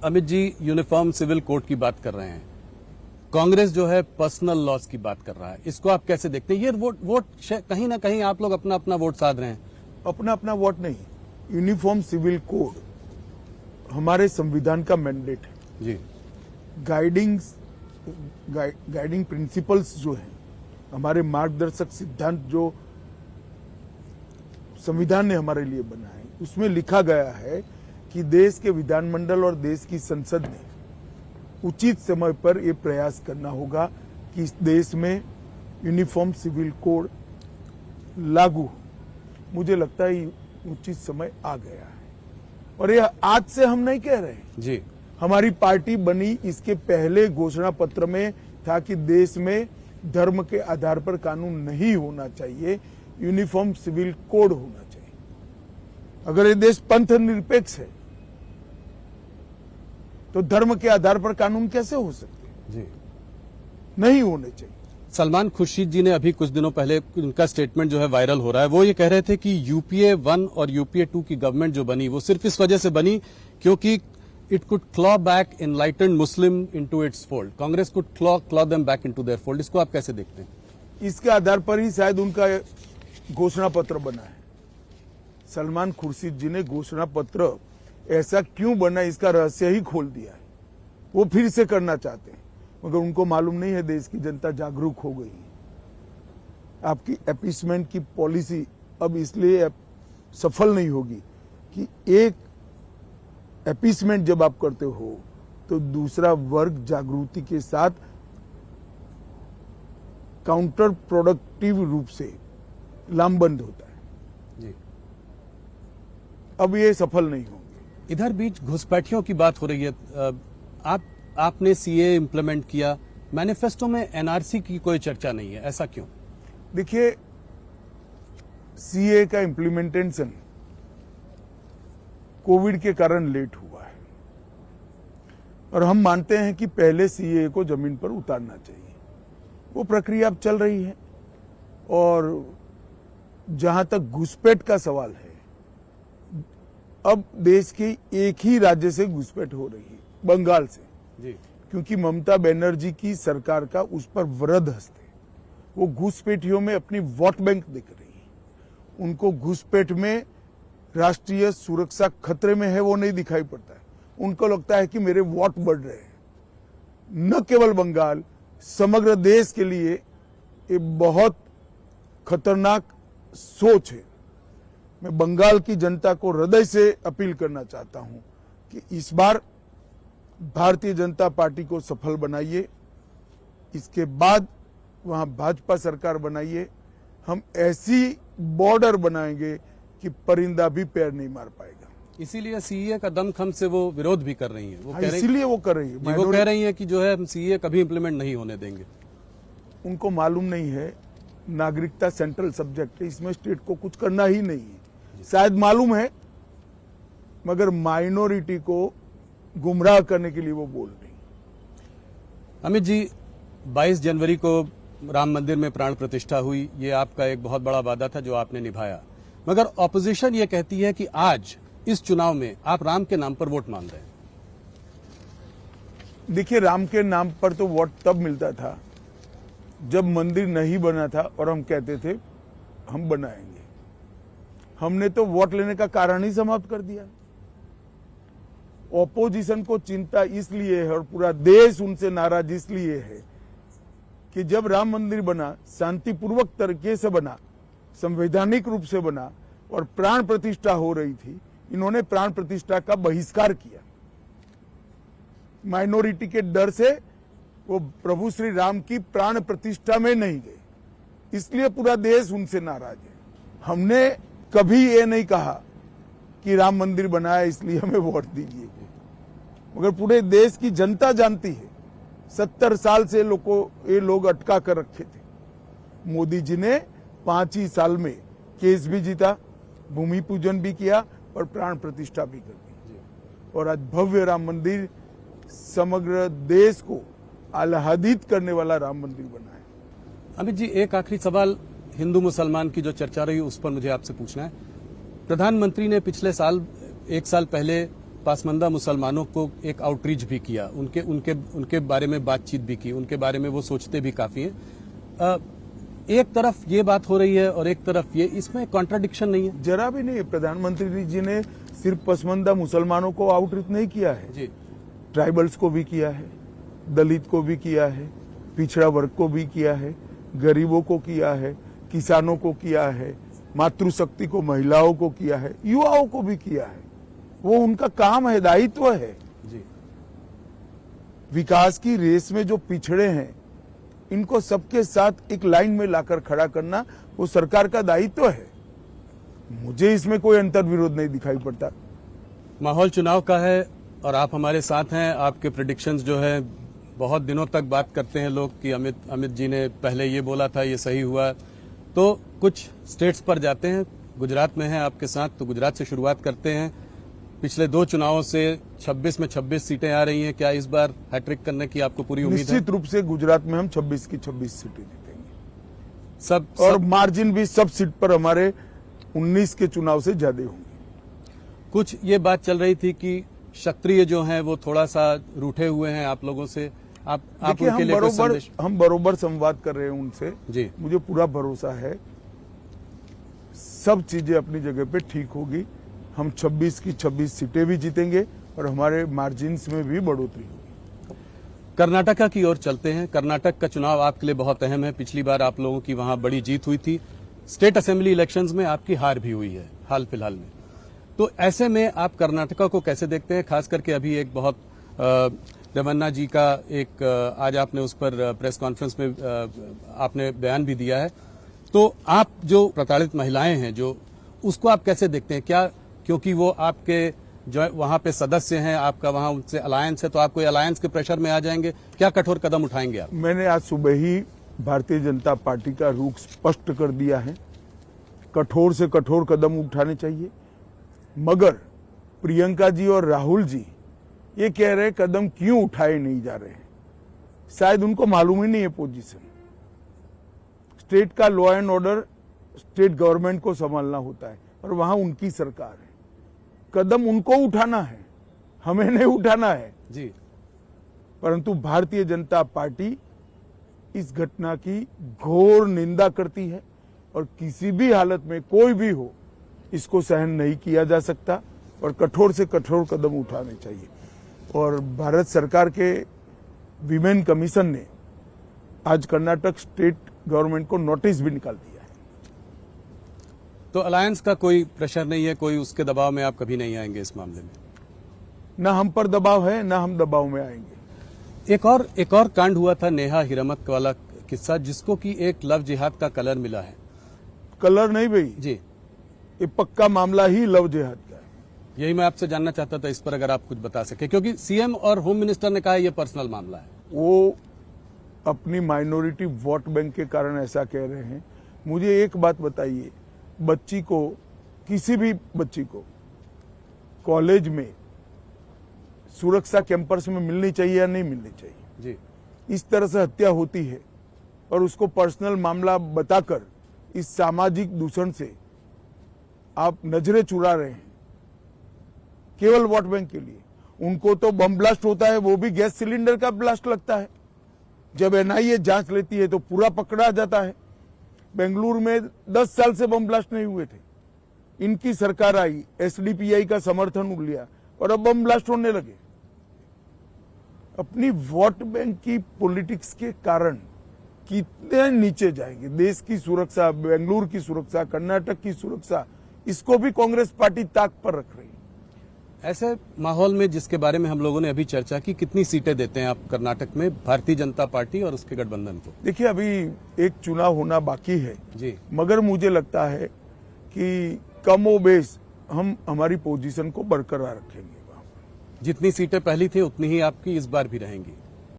Amit ji uniform civil code की बात कर रहे हैं, कांग्रेस जो है पर्सनल लॉस की बात कर रहा है, इसको आप कैसे देखते हैं? ये वोट कहीं ना कहीं आप लोग अपना अपना वोट साध रहे हैं। अपना अपना वोट नहीं, यूनिफॉर्म सिविल कोड हमारे संविधान का मैंडेट है जी। गाइडिंग प्रिंसिपल्स जो है, हमारे मार्गदर्शक सिद्धांत जो संविधान ने हमारे लिए बनाए, उसमें लिखा गया है कि देश के विधानमंडल और देश की संसद ने उचित समय पर यह प्रयास करना होगा कि इस देश में यूनिफॉर्म सिविल कोड लागू हो। मुझे लगता है उचित समय आ गया है, और यह आज से हम नहीं कह रहे जी। हमारी पार्टी बनी इसके पहले घोषणा पत्र में था कि देश में धर्म के आधार पर कानून नहीं होना चाहिए, यूनिफॉर्म सिविल कोड होना चाहिए। अगर ये देश पंथ निरपेक्ष है तो धर्म के आधार पर कानून कैसे हो सकते हैं? जी, नहीं होने चाहिए। सलमान खुर्शीद जी ने अभी कुछ दिनों पहले उनका स्टेटमेंट जो है वायरल हो रहा है, वो ये कह रहे थे कि यूपीए 1 और यूपीए 2 की गवर्नमेंट जो बनी वो सिर्फ इस वजह से बनी क्योंकि it could claw back enlightened Muslim into its fold, Congress could claw them back into their fold. इसको आप कैसे देखते हैं? इसके आधार पर ही शायद उनका घोषणा पत्र बना है। सलमान खुर्शीद जी ने घोषणा पत्र ऐसा क्यों बना, इसका रहस्य ही खोल दिया है। वो फिर से करना चाहते हैं, मगर उनको मालूम नहीं है देश की जनता जागरूक हो गई है। आपकी अपीसमेंट की पॉलिसी अब इसलिए सफल नहीं होगी कि एक अपीसमेंट जब आप करते हो तो दूसरा वर्ग जागृति के साथ काउंटर प्रोडक्टिव रूप से लामबंद होता है जी। अब ये सफल नहीं होंगे। इधर बीच घुसपैठियों की बात हो रही है, आपने सीए इंप्लीमेंट किया, मैनिफेस्टो में एनआरसी की कोई चर्चा नहीं है, ऐसा क्यों? देखिए, सीए का इम्प्लीमेंटेशन कोविड के कारण लेट हुआ है, और हम मानते हैं कि पहले सीए को जमीन पर उतारना चाहिए। वो प्रक्रिया अब चल रही है, और जहां तक घुसपैठ का सवाल है, अब देश के एक ही राज्य से घुसपैठ हो रही है, बंगाल से जी। क्योंकि ममता बनर्जी की सरकार का उस पर वृहद हस्त है। वो घुसपैठियों में अपनी वोट बैंक दिख रही है। उनको घुसपैठ में राष्ट्रीय सुरक्षा खतरे में है वो नहीं दिखाई पड़ता है। उनको लगता है कि मेरे वोट बढ़ रहे हैं। न केवल बंगाल, समग्र देश के लिए ये बहुत खतरनाक सोच है। मैं बंगाल की जनता को हृदय से अपील करना चाहता हूं कि इस बार भारतीय जनता पार्टी को सफल बनाइए, इसके बाद वहां भाजपा सरकार बनाइए। हम ऐसी बॉर्डर बनाएंगे कि परिंदा भी पैर नहीं मार पाएगा। इसीलिए सीए का दमखम से वो विरोध भी कर रही हैं। वो इसीलिए वो कर रही है। वो कह रही हैं कि जो है हम सीए कभी इंप्लीमेंट नहीं होने देंगे। उनको मालूम नहीं है नागरिकता सेंट्रल सब्जेक्ट है, इसमें स्टेट को कुछ करना ही नहीं है। शायद मालूम है, मगर माइनॉरिटी को गुमराह करने के लिए वो बोल रही। अमित जी, 22 जनवरी को राम मंदिर में प्राण प्रतिष्ठा हुई, ये आपका एक बहुत बड़ा वादा था जो आपने निभाया, मगर ऑपोजिशन ये कहती है कि आज इस चुनाव में आप राम के नाम पर वोट मांग रहे हैं। देखिए, राम के नाम पर तो वोट तब मिलता था जब मंदिर नहीं बना था और हम कहते थे हम बनाएंगे। हमने तो वोट लेने का कारण ही समाप्त कर दिया। ऑपोजिशन को चिंता इसलिए है और पूरा देश उनसे नाराज इसलिए है कि जब राम मंदिर बना, शांतिपूर्वक तरीके से बना, संवैधानिक रूप से बना और प्राण प्रतिष्ठा हो रही थी, इन्होंने प्राण प्रतिष्ठा का बहिष्कार किया। माइनॉरिटी के डर से वो प्रभु श्री राम की प्राण प्रतिष्ठा में नहीं गए, इसलिए पूरा देश उनसे नाराज है। हमने कभी ये नहीं कहा कि राम मंदिर बनाया इसलिए हमें वोट दीजिए, मगर पूरे देश की जनता जानती है 70 साल से ये लोग अटका कर रखे थे। मोदी जी ने 5 ही साल में केस भी जीता, भूमि पूजन भी किया और प्राण प्रतिष्ठा भी कर दी, और आज भव्य राम मंदिर समग्र देश को आह्लादित करने वाला राम मंदिर बना है। अमित जी, एक आखिरी सवाल हिंदू मुसलमान की जो चर्चा रही उस पर मुझे आपसे पूछना है। प्रधानमंत्री ने पिछले साल, 1 साल पहले पासमानदा मुसलमानों को एक आउटरीच भी किया, उनके उनके उनके बारे में बातचीत भी की, उनके बारे में वो सोचते भी काफी हैं। एक तरफ ये बात हो रही है और एक तरफ ये, इसमें कॉन्ट्राडिक्शन नहीं है? जरा भी नहीं। प्रधानमंत्री जी ने सिर्फ पसमानदा मुसलमानों को आउटरीच नहीं किया है जी, ट्राइबल्स को भी किया है, दलित को भी किया है, पिछड़ा वर्ग को भी किया है, गरीबों को किया है, किसानों को किया है, मातृशक्ति को, महिलाओं को किया है, युवाओं को भी किया है। वो उनका काम है, दायित्व है। जी, विकास की रेस में जो पिछड़े हैं इनको सबके साथ एक लाइन में लाकर खड़ा करना वो सरकार का दायित्व है। मुझे इसमें कोई अंतर्विरोध नहीं दिखाई पड़ता। माहौल चुनाव का है और आप हमारे साथ हैं। आपके प्रेडिक्शंस जो है, बहुत दिनों तक बात करते हैं लोग कि अमित जी ने पहले ये बोला था, ये सही हुआ। तो कुछ स्टेट्स पर जाते हैं, गुजरात में हैं आपके साथ, तो गुजरात से शुरुआत करते हैं। पिछले 2 चुनावों से 26 में 26 सीटें आ रही हैं। क्या इस बार हैट्रिक करने की आपको पूरी उम्मीद है? निश्चित रूप से गुजरात में हम 26 की 26 सीटें जीतेंगे। सब और मार्जिन भी सब सीट पर हमारे 19 के चुनाव से ज्यादा होंगे। कुछ ये बात चल रही थी कि क्षत्रिय जो हैं वो थोड़ा सा रूठे हुए हैं आप लोगों से। आप देखिए, उनके लिए कुछ संदेश? हम बरोबर संवाद कर रहे हैं उनसे। जी, मुझे पूरा भरोसा है सब चीजें अपनी जगह पे ठीक होगी। हम 26 की 26 सीटें भी जीतेंगे और हमारे मार्जिन्स में भी बढ़ोतरी होगी। कर्नाटका की ओर चलते हैं। कर्नाटक का चुनाव आपके लिए बहुत अहम है। पिछली बार आप लोगों की वहां बड़ी जीत हुई थी। स्टेट असेंबली इलेक्शंस में आपकी हार भी हुई है हाल फिलहाल में। तो ऐसे में आप कर्नाटका को कैसे देखते हैं? खास करके अभी एक बहुत देवन्ना जी का एक आज आपने उस पर प्रेस कॉन्फ्रेंस में आपने बयान भी दिया है। तो आप जो प्रताड़ित महिलाएं हैं, जो उसको आप कैसे देखते हैं? क्या क्योंकि वो आपके जो वहां पे सदस्य हैं, आपका वहां उनसे अलायंस है, तो आप कोई अलायंस के प्रेशर में आ जाएंगे? क्या कठोर कदम उठाएंगे आप? मैंने आज सुबह ही भारतीय जनता पार्टी का रुख स्पष्ट कर दिया है। कठोर से कठोर कदम उठाने चाहिए, मगर प्रियंका जी और राहुल जी ये कह रहे कदम क्यों उठाए नहीं जा रहे हैं। शायद उनको मालूम ही नहीं है पोजीशन। स्टेट का law and order state government को संभालना होता है और वहां उनकी सरकार है। कदम उनको उठाना है, हमें नहीं उठाना है जी। परंतु भारतीय जनता पार्टी इस घटना की घोर निंदा करती है और किसी भी हालत में कोई भी हो इसको सहन नहीं किया जा सकता और कठोर से कठोर कदम उठाने चाहिए। और भारत सरकार के विमेन कमीशन ने आज कर्नाटक स्टेट गवर्नमेंट को नोटिस भी निकाल दिया है। तो अलायंस का कोई प्रेशर नहीं है, कोई उसके दबाव में आप कभी नहीं आएंगे इस मामले में? ना हम पर दबाव है, ना हम दबाव में आएंगे। एक और कांड हुआ था, नेहा हिरमत वाला किस्सा, जिसको कि एक लव जिहाद का कलर मिला है। कलर नहीं भाई जी, ये पक्का मामला ही लव जिहाद का है। यही मैं आपसे जानना चाहता था, इस पर अगर आप कुछ बता सके, क्योंकि सीएम और होम मिनिस्टर ने कहा ये पर्सनल मामला है। वो अपनी माइनॉरिटी वोट बैंक के कारण ऐसा कह रहे हैं। मुझे एक बात बताइए, बच्ची को, किसी भी बच्ची को कॉलेज में सुरक्षा कैंपस में मिलनी चाहिए या नहीं मिलनी चाहिए? जी, इस तरह से हत्या होती है और उसको पर्सनल मामला बताकर इस सामाजिक दूषण से आप नजरें चुरा रहे हैं केवल वोट बैंक के लिए। उनको तो बम ब्लास्ट होता है, वो भी गैस सिलेंडर का ब्लास्ट लगता है। जब एनआईए जांच लेती है तो पूरा पकड़ा जाता है। बेंगलुरु में 10 साल से बम ब्लास्ट नहीं हुए थे। इनकी सरकार आई, एसडीपीआई का समर्थन लिया और अब बम ब्लास्ट होने लगे। अपनी वोट बैंक की पॉलिटिक्स के कारण कितने नीचे जाएंगे। देश की सुरक्षा, बेंगलुरु की सुरक्षा, कर्नाटक की सुरक्षा, इसको भी कांग्रेस पार्टी ताक पर रख रही है। ऐसे माहौल में जिसके बारे में हम लोगों ने अभी चर्चा की, कितनी सीटें देते हैं आप कर्नाटक में भारतीय जनता पार्टी और उसके गठबंधन को? देखिए, अभी एक चुनाव होना बाकी है जी, मगर मुझे लगता है कि कमोबेश हम हमारी पोजीशन को बरकरार रखेंगे। जितनी सीटें पहली थी उतनी ही आपकी इस बार भी रहेंगी।